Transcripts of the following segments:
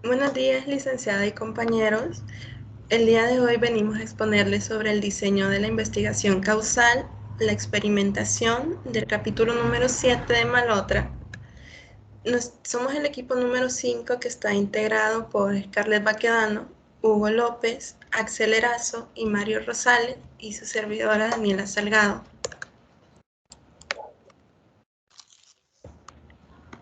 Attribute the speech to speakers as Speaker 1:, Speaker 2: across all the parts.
Speaker 1: Buenos días, licenciada y compañeros. El día de hoy venimos a exponerles sobre el diseño de la investigación causal, la experimentación del capítulo número 7 de Malotra. Somos el equipo número 5 que está integrado por Scarlett Baquedano, Hugo López, Axel Erazo y Mario Rosales y su servidora Daniela Salgado.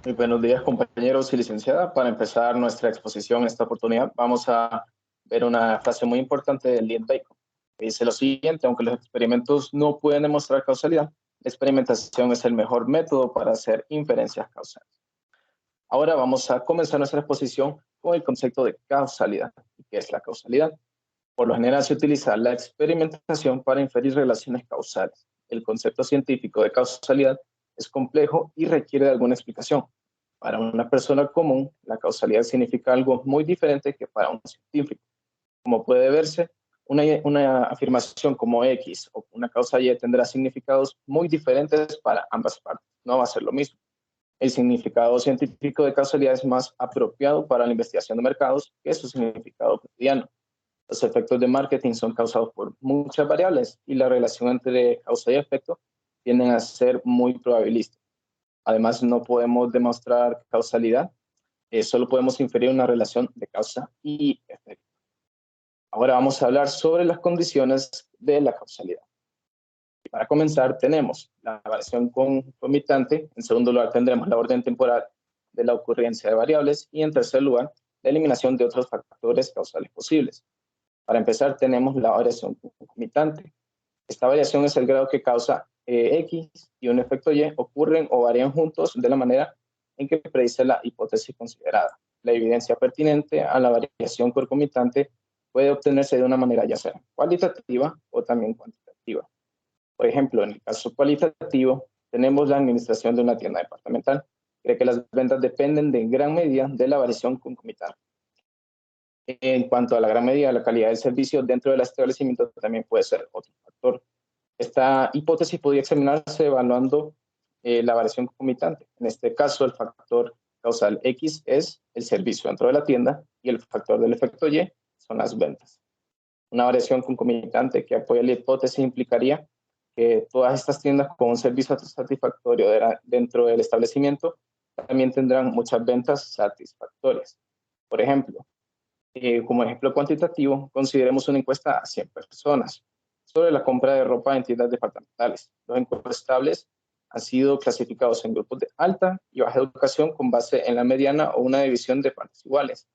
Speaker 2: Muy buenos días, compañeros y licenciada. Para empezar nuestra exposición en esta oportunidad, vamos a ver una frase muy importante del Liet Bacon. Dice lo siguiente: aunque los experimentos no pueden demostrar causalidad, la experimentación es el mejor método para hacer inferencias causales. Ahora vamos a comenzar nuestra exposición con el concepto de causalidad. ¿Qué es la causalidad? Por lo general se utiliza la experimentación para inferir relaciones causales. El concepto científico de causalidad es complejo y requiere de alguna explicación. Para una persona común, la causalidad significa algo muy diferente que para un científico. Como puede verse, una afirmación como X o una causa Y tendrá significados muy diferentes para ambas partes. No va a ser lo mismo. El significado científico de causalidad es más apropiado para la investigación de mercados que su significado cotidiano. Los efectos de marketing son causados por muchas variables y la relación entre causa y efecto tienden a ser muy probabilísticas. Además, no podemos demostrar causalidad, solo podemos inferir una relación de causa y efecto. Ahora vamos a hablar sobre las condiciones de la causalidad. Para comenzar, tenemos la variación concomitante. En segundo lugar, tendremos la orden temporal de la ocurrencia de variables. Y en tercer lugar, la eliminación de otros factores causales posibles. Para empezar, tenemos la variación concomitante. Esta variación es el grado que causa X y un efecto Y ocurren o varían juntos de la manera en que predice la hipótesis considerada. La evidencia pertinente a la variación concomitante puede obtenerse de una manera ya sea cualitativa o también cuantitativa. Por ejemplo, en el caso cualitativo, tenemos la administración de una tienda departamental. Cree que las ventas dependen en gran medida de la variación concomitante. En cuanto a la gran medida de la calidad del servicio dentro del establecimiento, también puede ser otro factor. Esta hipótesis podría examinarse evaluando la variación concomitante. En este caso, el factor causal X es el servicio dentro de la tienda y el factor del efecto Y son las ventas. Una variación concomitante que apoya la hipótesis implicaría que todas estas tiendas con un servicio satisfactorio dentro del establecimiento también tendrán muchas ventas satisfactorias. Por ejemplo, como ejemplo cuantitativo, consideremos una encuesta a 100 personas sobre la compra de ropa en tiendas departamentales. Los encuestables han sido clasificados en grupos de alta y baja educación con base en la mediana o una división de partes iguales.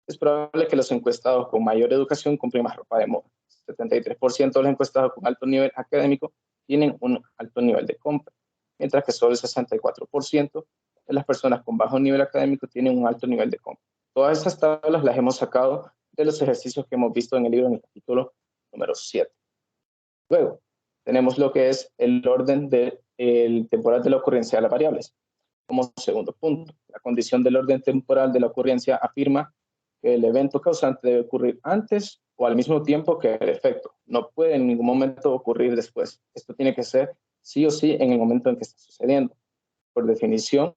Speaker 2: Es probable que los encuestados con mayor educación compren más ropa de moda. 73% de los encuestados con alto nivel académico tienen un alto nivel de compra, mientras que solo el 64% de las personas con bajo nivel académico tienen un alto nivel de compra. Todas estas tablas las hemos sacado de los ejercicios que hemos visto en el libro en el capítulo número 7. Luego, tenemos lo que es el orden temporal de la ocurrencia de las variables. Como segundo punto, la condición del orden temporal de la ocurrencia afirma que el evento causante debe ocurrir antes o al mismo tiempo que el efecto. No puede en ningún momento ocurrir después. Esto tiene que ser sí o sí en el momento en que está sucediendo. Por definición,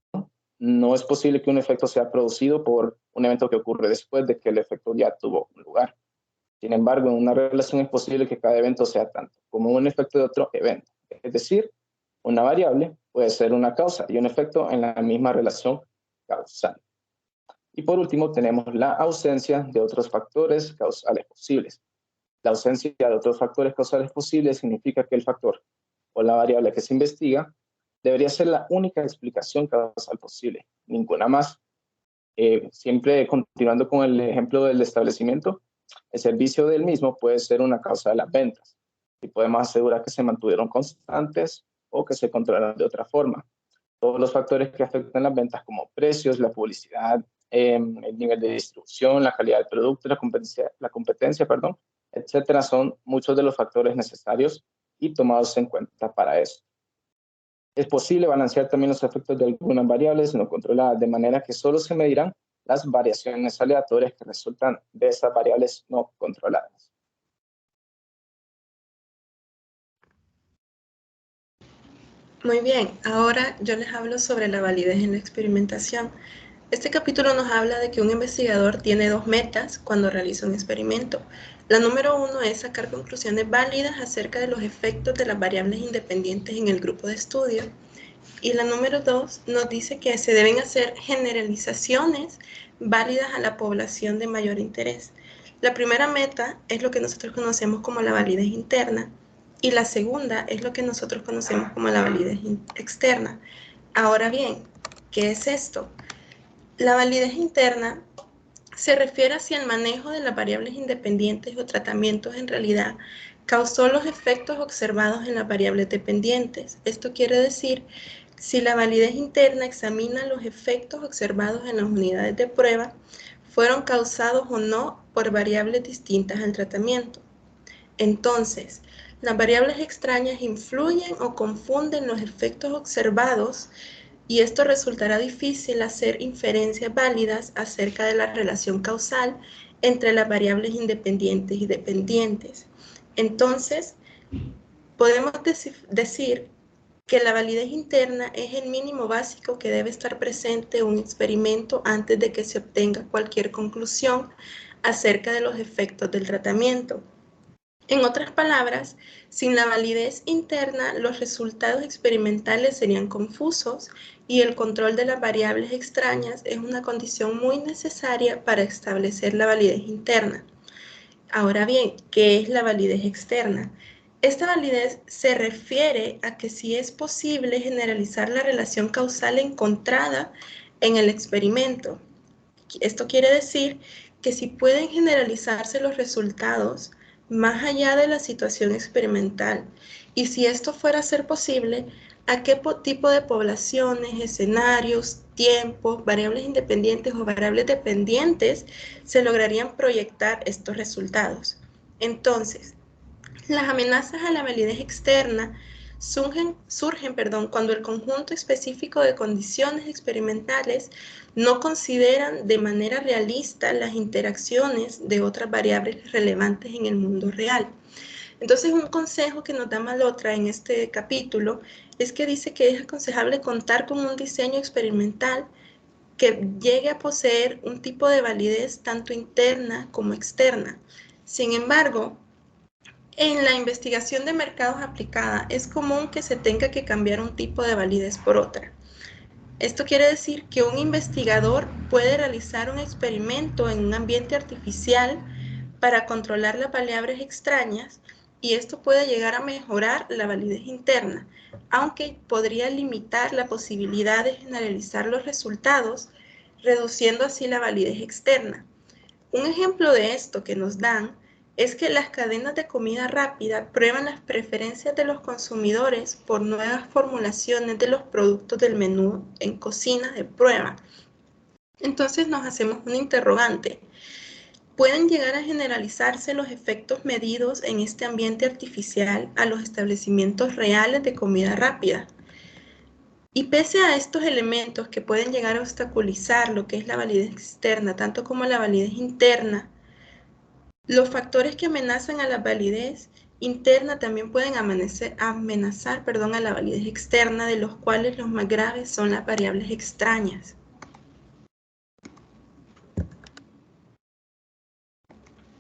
Speaker 2: no es posible que un efecto sea producido por un evento que ocurre después de que el efecto ya tuvo lugar. Sin embargo, en una relación es posible que cada evento sea tanto como un efecto de otro evento. Es decir, una variable puede ser una causa y un efecto en la misma relación causal. Y por último, tenemos la ausencia de otros factores causales posibles. La ausencia de otros factores causales posibles significa que el factor o la variable que se investiga debería ser la única explicación causal posible, ninguna más. Siempre continuando con el ejemplo del establecimiento, el servicio del mismo puede ser una causa de las ventas y podemos asegurar que se mantuvieron constantes o que se controlaron de otra forma. Todos los factores que afectan las ventas como precios, la publicidad, el nivel de distribución, la calidad del producto, la competencia, etcétera, son muchos de los factores necesarios y tomados en cuenta para eso. Es posible balancear también los efectos de algunas variables no controladas, de manera que solo se medirán las variaciones aleatorias que resultan de esas variables no controladas.
Speaker 1: Muy bien, ahora yo les hablo sobre la validez en la experimentación. Este capítulo nos habla de que un investigador tiene dos metas cuando realiza un experimento. La número 1 es sacar conclusiones válidas acerca de los efectos de las variables independientes en el grupo de estudio. Y la número 2 nos dice que se deben hacer generalizaciones válidas a la población de mayor interés. La primera meta es lo que nosotros conocemos como la validez interna y la segunda es lo que nosotros conocemos como la validez externa. Ahora bien, ¿qué es esto? La validez interna se refiere a si el manejo de las variables independientes o tratamientos en realidad causó los efectos observados en las variables dependientes. Esto quiere decir si la validez interna examina los efectos observados en las unidades de prueba fueron causados o no por variables distintas al tratamiento. Entonces, las variables extrañas influyen o confunden los efectos observados y esto resultará difícil hacer inferencias válidas acerca de la relación causal entre las variables independientes y dependientes. Entonces, podemos decir que la validez interna es el mínimo básico que debe estar presente en un experimento antes de que se obtenga cualquier conclusión acerca de los efectos del tratamiento. En otras palabras, sin la validez interna, los resultados experimentales serían confusos y el control de las variables extrañas es una condición muy necesaria para establecer la validez interna. Ahora bien, ¿qué es la validez externa? Esta validez se refiere a que si es posible generalizar la relación causal encontrada en el experimento. Esto quiere decir que si pueden generalizarse los resultados más allá de la situación experimental y si esto fuera a ser posible, a qué tipo de poblaciones, escenarios, tiempos, variables independientes o variables dependientes se lograrían proyectar estos resultados. Entonces, las amenazas a la validez externa surgen cuando el conjunto específico de condiciones experimentales no consideran de manera realista las interacciones de otras variables relevantes en el mundo real. Entonces, un consejo que nos da Malhotra en este capítulo es que dice que es aconsejable contar con un diseño experimental que llegue a poseer un tipo de validez tanto interna como externa. Sin embargo, en la investigación de mercados aplicada es común que se tenga que cambiar un tipo de validez por otra. Esto quiere decir que un investigador puede realizar un experimento en un ambiente artificial para controlar las variables extrañas y esto puede llegar a mejorar la validez interna, aunque podría limitar la posibilidad de generalizar los resultados, reduciendo así la validez externa. Un ejemplo de esto que nos dan es que las cadenas de comida rápida prueban las preferencias de los consumidores por nuevas formulaciones de los productos del menú en cocinas de prueba. Entonces nos hacemos un interrogante. ¿Pueden llegar a generalizarse los efectos medidos en este ambiente artificial a los establecimientos reales de comida rápida? Y pese a estos elementos que pueden llegar a obstaculizar lo que es la validez externa, tanto como la validez interna, los factores que amenazan a la validez interna también pueden amenazar a la validez externa, de los cuales los más graves son las variables extrañas.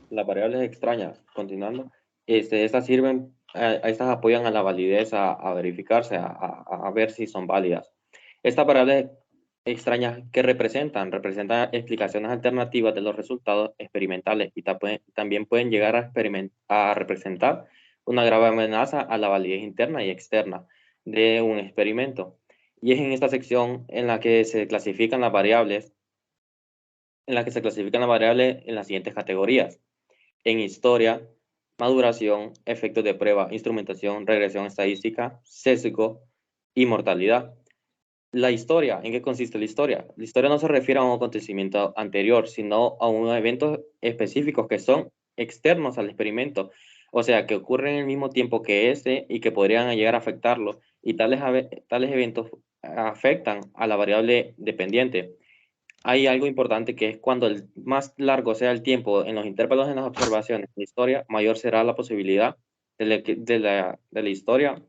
Speaker 3: Las variables extrañas, continuando, estas sirven, estas apoyan a la validez a verificarse, a ver si son válidas. Estas variables extrañas que representan explicaciones alternativas de los resultados experimentales y también pueden llegar a representar una grave amenaza a la validez interna y externa de un experimento. Y es en esta sección en la que se clasifican las variables, en las siguientes categorías: en historia, maduración, efectos de prueba, instrumentación, regresión estadística, sesgo y mortalidad. La historia, ¿en qué consiste la historia? La historia no se refiere a un acontecimiento anterior, sino a unos eventos específicos que son externos al experimento, o sea, que ocurren en el mismo tiempo que ese y que podrían llegar a afectarlo, y tales eventos afectan a la variable dependiente. Hay algo importante que es cuando el más largo sea el tiempo en los intervalos en las observaciones de la historia, mayor será la posibilidad de la historia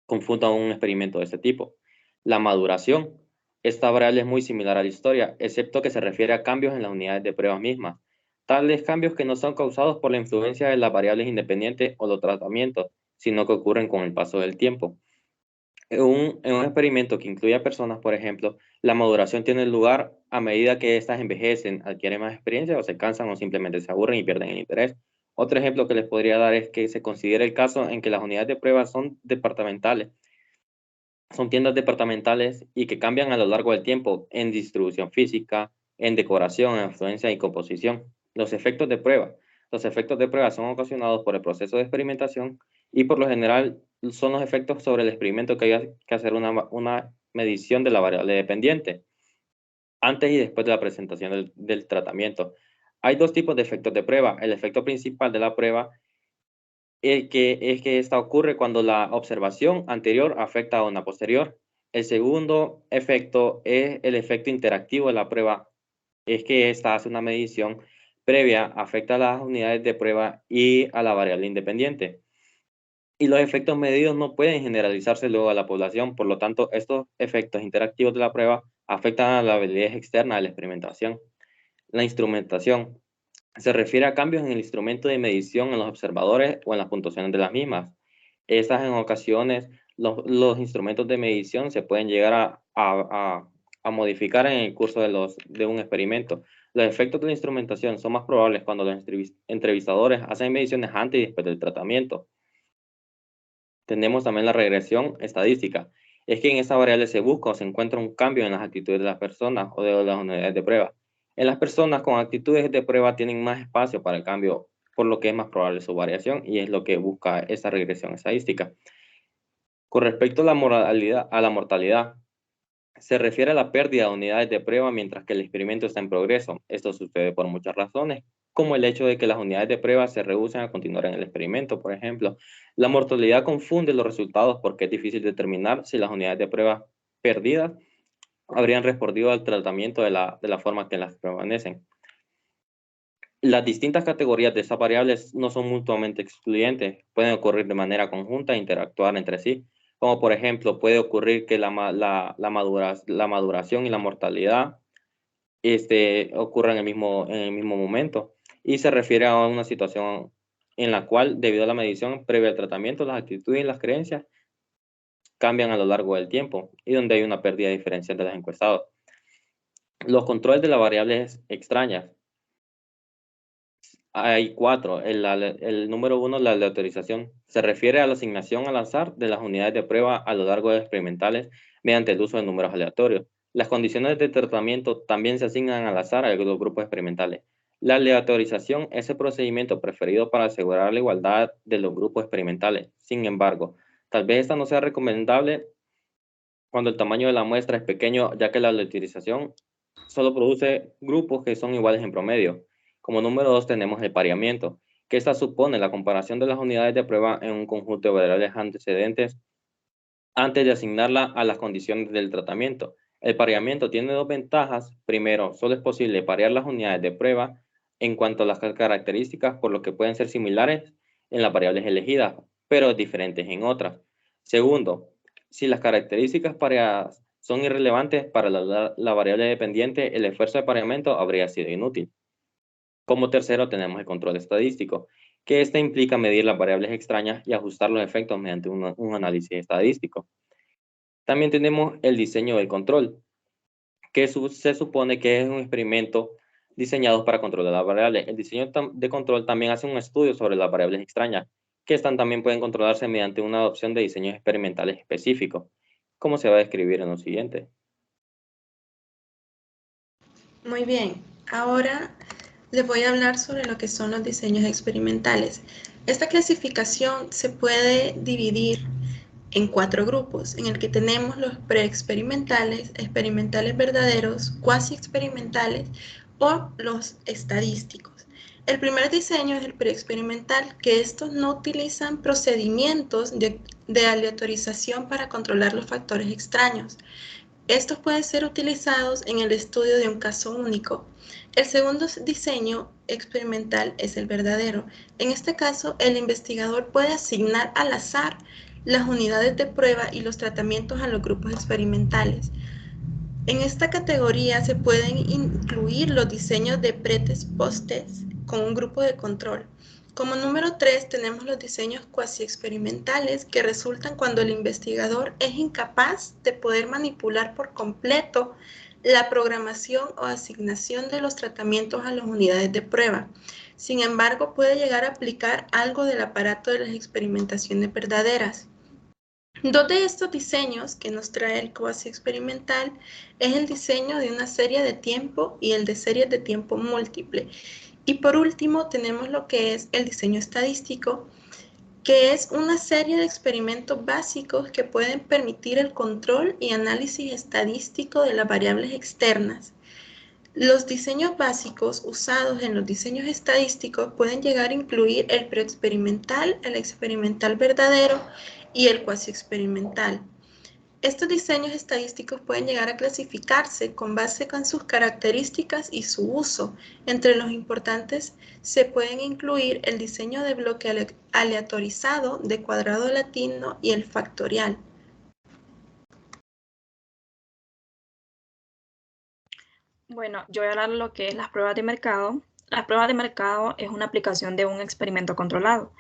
Speaker 3: confunda un experimento de este tipo. La maduración. Esta variable es muy similar a la historia, excepto que se refiere a cambios en las unidades de prueba mismas. Tales cambios que no son causados por la influencia de las variables independientes o los tratamientos, sino que ocurren con el paso del tiempo. En un experimento que incluye a personas, por ejemplo, la maduración tiene lugar a medida que éstas envejecen, adquieren más experiencia o se cansan o simplemente se aburren y pierden el interés. Otro ejemplo que les podría dar es que se considere el caso en que las unidades de prueba son departamentales, son tiendas departamentales y que cambian a lo largo del tiempo en distribución física, en decoración, en afluencia y composición. Los efectos de prueba. Los efectos de prueba son ocasionados por el proceso de experimentación y por lo general son los efectos sobre el experimento que hay que hacer una medición de la variable dependiente antes y después de la presentación del tratamiento. Hay dos tipos de efectos de prueba. El efecto principal de la prueba es que esta ocurre cuando la observación anterior afecta a una posterior. El segundo efecto es el efecto interactivo de la prueba. Es que esta hace una medición previa, afecta a las unidades de prueba y a la variable independiente. Y los efectos medidos no pueden generalizarse luego a la población, por lo tanto, estos efectos interactivos de la prueba afectan a la validez externa de la experimentación. La instrumentación se refiere a cambios en el instrumento de medición en los observadores o en las puntuaciones de las mismas. Estas en ocasiones, los instrumentos de medición se pueden llegar a modificar en el curso de un experimento. Los efectos de la instrumentación son más probables cuando los entrevistadores hacen mediciones antes y después del tratamiento. Tenemos también la regresión estadística. Es que en esta variable se busca o se encuentra un cambio en las actitudes de las personas o de las unidades de prueba. En las personas con actitudes de prueba tienen más espacio para el cambio, por lo que es más probable su variación y es lo que busca esa regresión estadística. Con respecto a la mortalidad, se refiere a la pérdida de unidades de prueba mientras que el experimento está en progreso. Esto sucede por muchas razones, como el hecho de que las unidades de prueba se rehúsen a continuar en el experimento, por ejemplo. La mortalidad confunde los resultados porque es difícil determinar si las unidades de prueba perdidas habrían respondido al tratamiento de la forma que las permanecen. Las distintas categorías de estas variables no son mutuamente excluyentes, pueden ocurrir de manera conjunta e interactuar entre sí, como por ejemplo puede ocurrir que la maduración y la mortalidad ocurran en el mismo momento, y se refiere a una situación en la cual, debido a la medición previa al tratamiento, las actitudes y las creencias cambian a lo largo del tiempo y donde hay una pérdida diferencial de los encuestados. Los controles de las variables extrañas. Hay cuatro. El número 1, la aleatorización, se refiere a la asignación al azar de las unidades de prueba a lo largo de experimentales mediante el uso de números aleatorios. Las condiciones de tratamiento también se asignan al azar a los grupos experimentales. La aleatorización es el procedimiento preferido para asegurar la igualdad de los grupos experimentales. Sin embargo, tal vez esta no sea recomendable cuando el tamaño de la muestra es pequeño, ya que la aleatorización solo produce grupos que son iguales en promedio. Como número 2 tenemos el pareamiento, que esta supone la comparación de las unidades de prueba en un conjunto de variables antecedentes antes de asignarla a las condiciones del tratamiento. El pareamiento tiene dos ventajas. Primero, solo es posible parear las unidades de prueba en cuanto a las características, por lo que pueden ser similares en las variables elegidas, pero diferentes en otras. Segundo, si las características pareadas son irrelevantes para la variable dependiente, el esfuerzo de pareamiento habría sido inútil. Como tercero tenemos el control estadístico, que este implica medir las variables extrañas y ajustar los efectos mediante un análisis estadístico. También tenemos el diseño del control, que se supone que es un experimento diseñado para controlar las variables. El diseño de control también hace un estudio sobre las variables extrañas, que también pueden controlarse mediante una adopción de diseños experimentales específicos, como se va a describir en lo siguiente.
Speaker 1: Muy bien, ahora les voy a hablar sobre lo que son los diseños experimentales. Esta clasificación se puede dividir en 4 grupos, en el que tenemos los preexperimentales, experimentales verdaderos, cuasi experimentales o los estadísticos. El primer diseño es el preexperimental, que estos no utilizan procedimientos de aleatorización para controlar los factores extraños. Estos pueden ser utilizados en el estudio de un caso único. El segundo diseño experimental es el verdadero. En este caso, el investigador puede asignar al azar las unidades de prueba y los tratamientos a los grupos experimentales. En esta categoría se pueden incluir los diseños de pre-test post-test con un grupo de control. Como número 3 tenemos los diseños cuasi experimentales que resultan cuando el investigador es incapaz de poder manipular por completo la programación o asignación de los tratamientos a las unidades de prueba. Sin embargo, puede llegar a aplicar algo del aparato de las experimentaciones verdaderas. Dos de estos diseños que nos trae el cuasi experimental es el diseño de una serie de tiempo y el de series de tiempo múltiple. Y por último tenemos lo que es el diseño estadístico, que es una serie de experimentos básicos que pueden permitir el control y análisis estadístico de las variables externas. Los diseños básicos usados en los diseños estadísticos pueden llegar a incluir el preexperimental, el experimental verdadero y el cuasi experimental. Estos diseños estadísticos pueden llegar a clasificarse con base en sus características y su uso. Entre los importantes se pueden incluir el diseño de bloque aleatorizado, de cuadrado latino y el factorial.
Speaker 4: Bueno, yo voy a hablar de lo que es las pruebas de mercado. Las pruebas de mercado es una aplicación de un experimento controlado,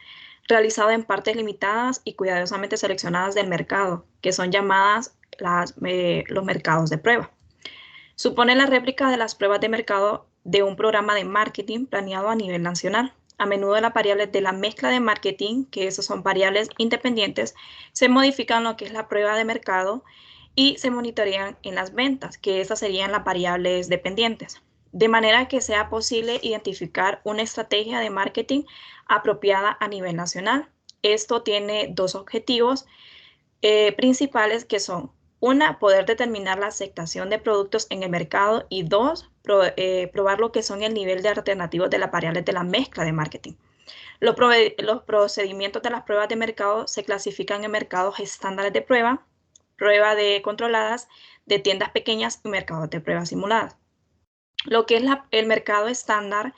Speaker 4: realizado en partes limitadas y cuidadosamente seleccionadas del mercado, que son llamadas los mercados de prueba. Supone la réplica de las pruebas de mercado de un programa de marketing planeado a nivel nacional. A menudo las variables de la mezcla de marketing, que esas son variables independientes, se modifican en lo que es la prueba de mercado y se monitorean en las ventas, que esas serían las variables dependientes, de manera que sea posible identificar una estrategia de marketing apropiada a nivel nacional. Esto tiene dos objetivos principales que son: una, poder determinar la aceptación de productos en el mercado, y dos, probar lo que son el nivel de alternativos de las variables de la mezcla de marketing. Los procedimientos de las pruebas de mercado se clasifican en mercados estándares de prueba de controladas, de tiendas pequeñas y mercados de pruebas simuladas. Lo que es el mercado estándar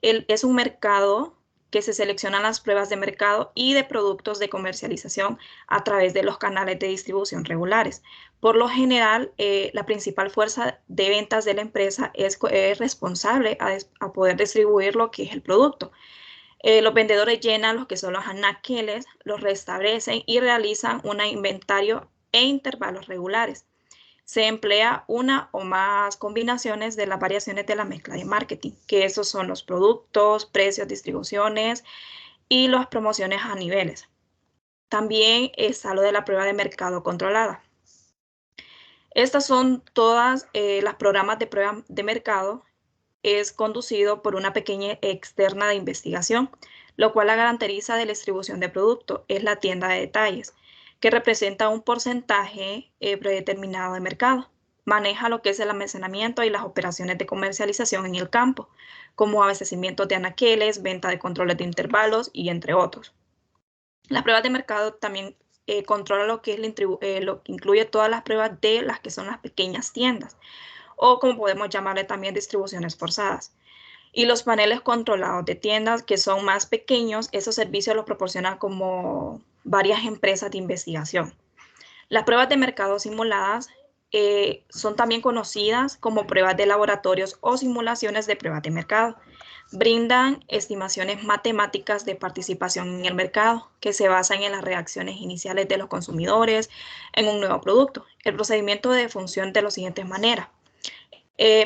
Speaker 4: es un mercado que se seleccionan las pruebas de mercado y de productos de comercialización a través de los canales de distribución regulares. Por lo general, la principal fuerza de ventas de la empresa es responsable a poder distribuir lo que es el producto. Los vendedores llenan lo que son los anaqueles, los restablecen y realizan un inventario e intervalos regulares. Se emplea una o más combinaciones de las variaciones de la mezcla de marketing, que esos son los productos, precios, distribuciones y las promociones a niveles. También está lo de la prueba de mercado controlada. Estas son todas las programas de prueba de mercado. Es conducido por una pequeña externa de investigación, lo cual la garantiza de la distribución de producto es la tienda de detalles, que representa un porcentaje predeterminado de mercado. Maneja lo que es el almacenamiento y las operaciones de comercialización en el campo, como abastecimiento de anaqueles, venta de controles de intervalos y entre otros. Las pruebas de mercado también controla lo que es lo que incluye todas las pruebas de las que son las pequeñas tiendas, o como podemos llamarle también distribuciones forzadas. Y los paneles controlados de tiendas que son más pequeños, esos servicios los proporcionan como varias empresas de investigación. Las pruebas de mercado simuladas son también conocidas como pruebas de laboratorios o simulaciones de pruebas de mercado. Brindan estimaciones matemáticas de participación en el mercado que se basan en las reacciones iniciales de los consumidores en un nuevo producto. El procedimiento de función de las siguientes maneras.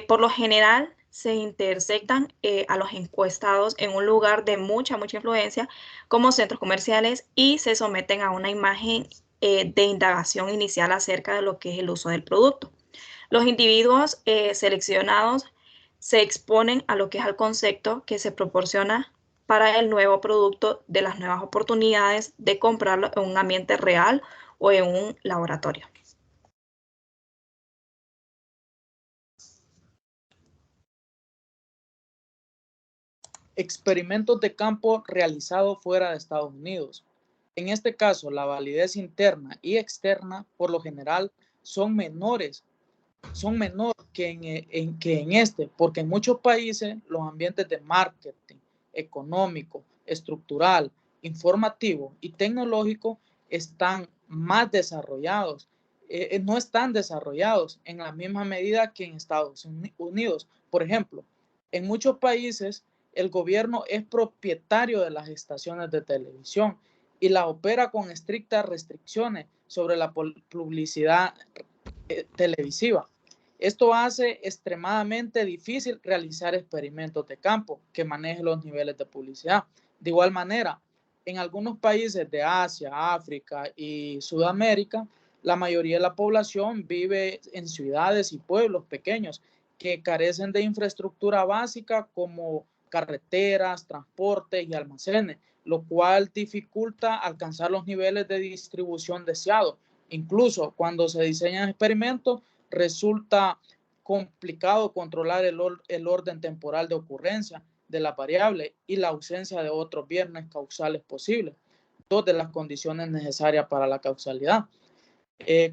Speaker 4: Por lo general, se intersectan a los encuestados en un lugar de mucha influencia, como centros comerciales, y se someten a una imagen de indagación inicial acerca de lo que es el uso del producto. Los individuos seleccionados se exponen a lo que es el concepto que se proporciona para el nuevo producto, de las nuevas oportunidades de comprarlo en un ambiente real o en un laboratorio.
Speaker 5: Experimentos de campo realizados fuera de Estados Unidos. En este caso, la validez interna y externa por lo general son menor que en este, porque en muchos países los ambientes de marketing, económico, estructural, informativo y tecnológico están más desarrollados no están desarrollados en la misma medida que en Estados Unidos. Por ejemplo, en muchos países el gobierno es propietario de las estaciones de televisión y la opera con estrictas restricciones sobre la publicidad televisiva. Esto hace extremadamente difícil realizar experimentos de campo que manejen los niveles de publicidad. De igual manera, en algunos países de Asia, África y Sudamérica, la mayoría de la población vive en ciudades y pueblos pequeños que carecen de infraestructura básica como carreteras, transportes y almacenes, lo cual dificulta alcanzar los niveles de distribución deseados. Incluso cuando se diseñan experimentos, resulta complicado controlar el orden temporal de ocurrencia de la variable y la ausencia de otros viernes causales posibles, dos de las condiciones necesarias para la causalidad.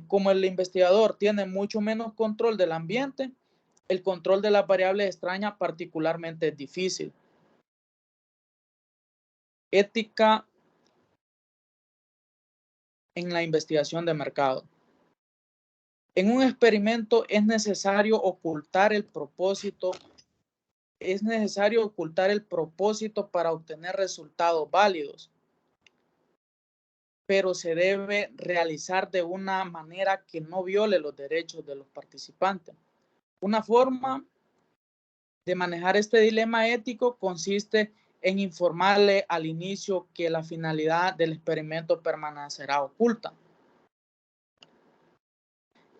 Speaker 5: Como el investigador tiene mucho menos control del ambiente, el control de las variables extrañas particularmente es difícil. Ética en la investigación de mercado. En un experimento es necesario ocultar el propósito. Es necesario ocultar el propósito para obtener resultados válidos, pero se debe realizar de una manera que no viole los derechos de los participantes. Una forma de manejar este dilema ético consiste en informarle al inicio que la finalidad del experimento permanecerá oculta.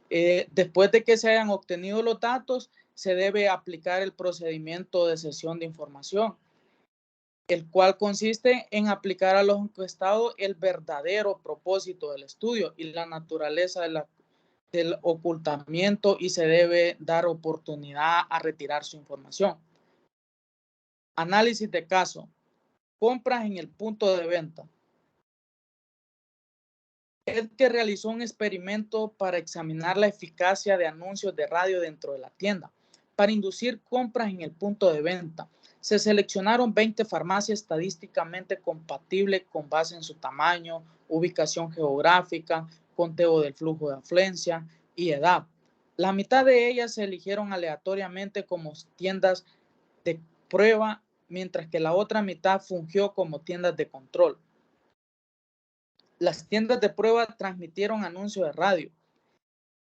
Speaker 5: Después de que se hayan obtenido los datos, se debe aplicar el procedimiento de cesión de información, el cual consiste en aplicar a los encuestados el verdadero propósito del estudio y la naturaleza del ocultamiento, y se debe dar oportunidad a retirar su información. Análisis de caso. Compras en el punto de venta. Edgar realizó un experimento para examinar la eficacia de anuncios de radio dentro de la tienda para inducir compras en el punto de venta. Se seleccionaron 20 farmacias estadísticamente compatibles con base en su tamaño, ubicación geográfica, conteo del flujo de afluencia y edad. La mitad de ellas se eligieron aleatoriamente como tiendas de prueba, mientras que la otra mitad fungió como tiendas de control. Las tiendas de prueba transmitieron anuncios de radio,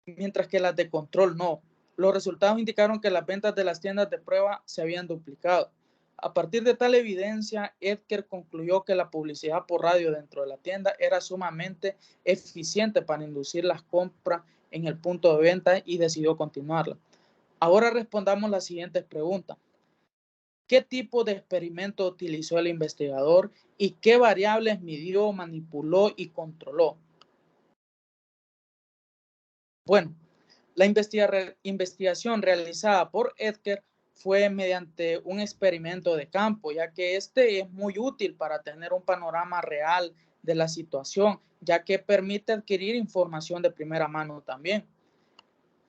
Speaker 5: mientras que las de control no. Los resultados indicaron que las ventas de las tiendas de prueba se habían duplicado. A partir de tal evidencia, Edgar concluyó que la publicidad por radio dentro de la tienda era sumamente eficiente para inducir las compras en el punto de venta y decidió continuarla. Ahora respondamos las siguientes preguntas. ¿Qué tipo de experimento utilizó el investigador y qué variables midió, manipuló y controló? Bueno, la investigación realizada por Edgar fue mediante un experimento de campo, ya que este es muy útil para tener un panorama real de la situación, ya que permite adquirir información de primera mano también.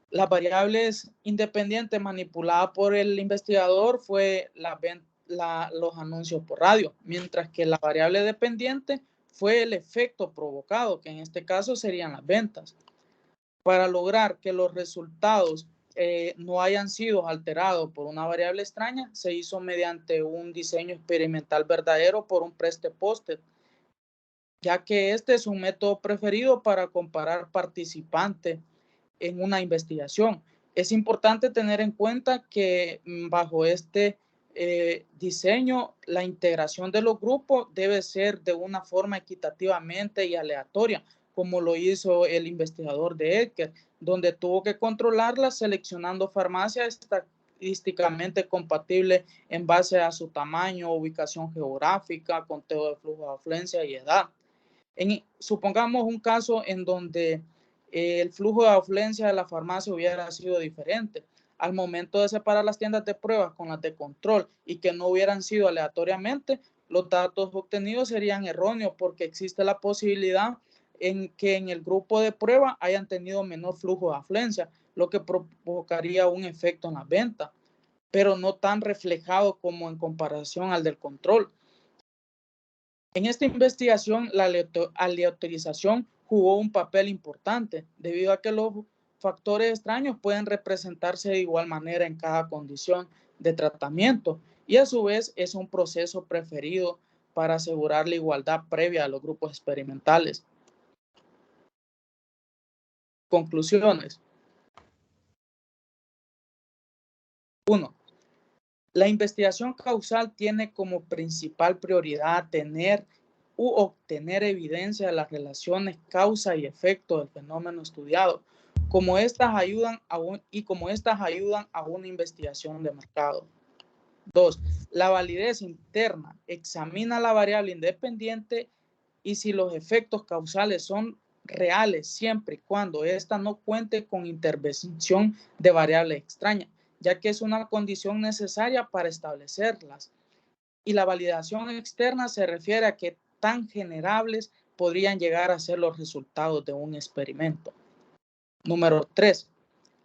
Speaker 5: Las variables independientes manipuladas por el investigador fue los anuncios por radio, mientras que la variable dependiente fue el efecto provocado, que en este caso serían las ventas. Para lograr que los resultados no hayan sido alterados por una variable extraña, se hizo mediante un diseño experimental verdadero por un preste-poste, ya que este es un método preferido para comparar participantes en una investigación. Es importante tener en cuenta que bajo este diseño, la integración de los grupos debe ser de una forma equitativamente y aleatoria, como lo hizo el investigador de Edgar, donde tuvo que controlarlas seleccionando farmacias estadísticamente compatibles en base a su tamaño, ubicación geográfica, conteo de flujo de afluencia y edad. Supongamos un caso en donde el flujo de afluencia de la farmacia hubiera sido diferente. Al momento de separar las tiendas de pruebas con las de control y que no hubieran sido aleatoriamente, los datos obtenidos serían erróneos porque existe la posibilidad en que en el grupo de prueba hayan tenido menor flujo de afluencia, lo que provocaría un efecto en las ventas, pero no tan reflejado como en comparación al del control. En esta investigación, la aleatorización jugó un papel importante, debido a que los factores extraños pueden representarse de igual manera en cada condición de tratamiento y a su vez es un proceso preferido para asegurar la igualdad previa a los grupos experimentales. Conclusiones. 1. La investigación causal tiene como principal prioridad tener u obtener evidencia de las relaciones causa y efecto del fenómeno estudiado, como estas ayudan a una investigación de mercado. 2. La validez interna examina la variable independiente y si los efectos causales son reales siempre y cuando ésta no cuente con intervención de variables extrañas, ya que es una condición necesaria para establecerlas. Y la validación externa se refiere a qué tan generables podrían llegar a ser los resultados de un experimento. Número 3.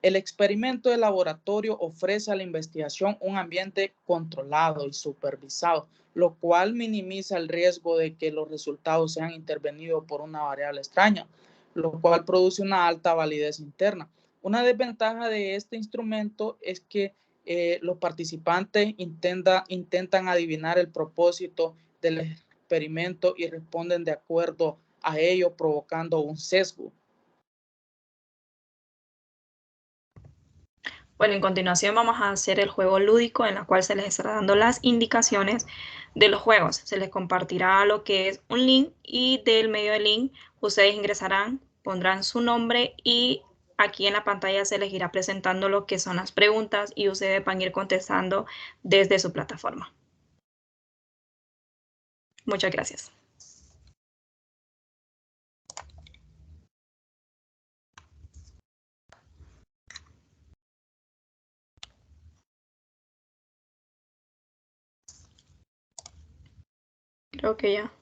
Speaker 5: El experimento de laboratorio ofrece a la investigación un ambiente controlado y supervisado, lo cual minimiza el riesgo de que los resultados sean intervenidos por una variable extraña, lo cual produce una alta validez interna. Una desventaja de este instrumento es que los participantes intentan adivinar el propósito del experimento y responden de acuerdo a ello, provocando un sesgo.
Speaker 4: Bueno, en continuación vamos a hacer el juego lúdico en la cual se les estará dando las indicaciones de los juegos. Se les compartirá lo que es un link y del medio del link ustedes ingresarán, pondrán su nombre y aquí en la pantalla se les irá presentando lo que son las preguntas y ustedes van a ir contestando desde su plataforma. Muchas gracias. Creo que ya.